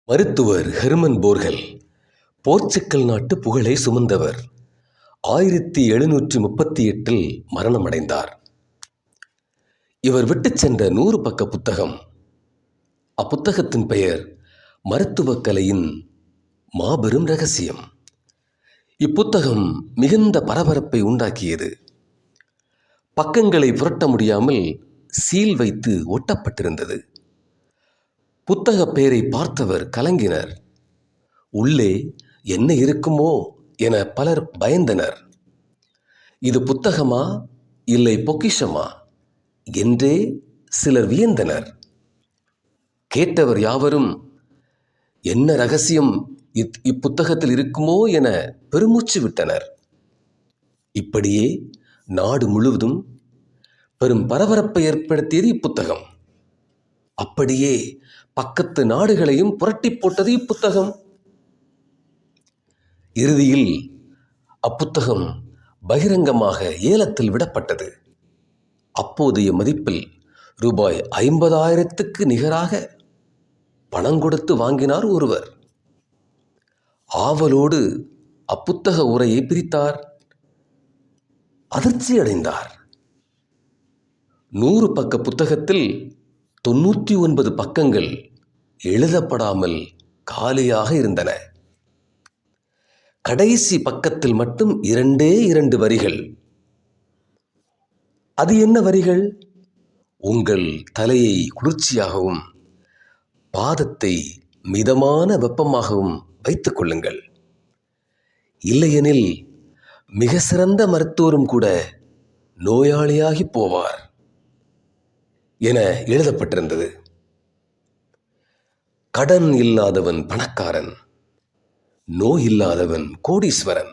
மருத்துவர் Herman போர்கல் Portugal நாட்டு புகழை சுமந்தவர். 1738 மரணமடைந்தார். இவர் விட்டுச் சென்ற 100 பக்க புத்தகம். அப்புத்தகத்தின் பெயர் மருத்துவக் கலையின் மாபெரும் ரகசியம். இப்புத்தகம் மிகுந்த பரபரப்பை உண்டாக்கியது. பக்கங்களை புரட்ட முடியாமல் சீல் வைத்து ஒட்டப்பட்டிருந்தது. புத்தக பெயரை பார்த்தவர் கலங்கினர். உள்ளே என்ன இருக்குமோ என பலர் பயந்தனர். இது புத்தகமா இல்லை பொக்கிஷமா என்றே சிலர் வியந்தனர். கேட்டவர் யாவரும் என்ன ரகசியம் இப்புத்தகத்தில் இருக்குமோ என பெருமூச்சு விட்டனர். இப்படியே நாடு முழுவதும் பெரும் பரபரப்பை ஏற்படுத்தியது இப்புத்தகம். அப்படியே பக்கத்து நாடுகளையும் புரட்டி போட்டது இப்புத்தகம். இறுதியில் அப்புத்தகம் பகிரங்கமாக ஏலத்தில் விடப்பட்டது. அப்போதைய மதிப்பில் ரூபாய் 50,000க்கு நிகராக பணம் கொடுத்து வாங்கினார் ஒருவர். ஆவலோடு அப்புத்தக உரையை பிரித்தார். அதிர்ச்சி அடைந்தார். 100 பக்க புத்தகத்தில் 99 பக்கங்கள் எழுதப்படாமல் காலியாக இருந்தன. கடைசி பக்கத்தில் மட்டும் 2 வரிகள். அது என்ன வரிகள்? உங்கள் தலையை குளிர்ச்சியாகவும் பாதத்தை மிதமான வெப்பமாகவும் வைத்துக் கொள்ளுங்கள். இல்லையெனில் மிக சிறந்த மருத்துவரும் கூட நோயாளியாகி போவார் என எழுதப்பட்டிருந்தது. கடன் இல்லாதவன் பணக்காரன், நோய் இல்லாதவன் கோடீஸ்வரன்.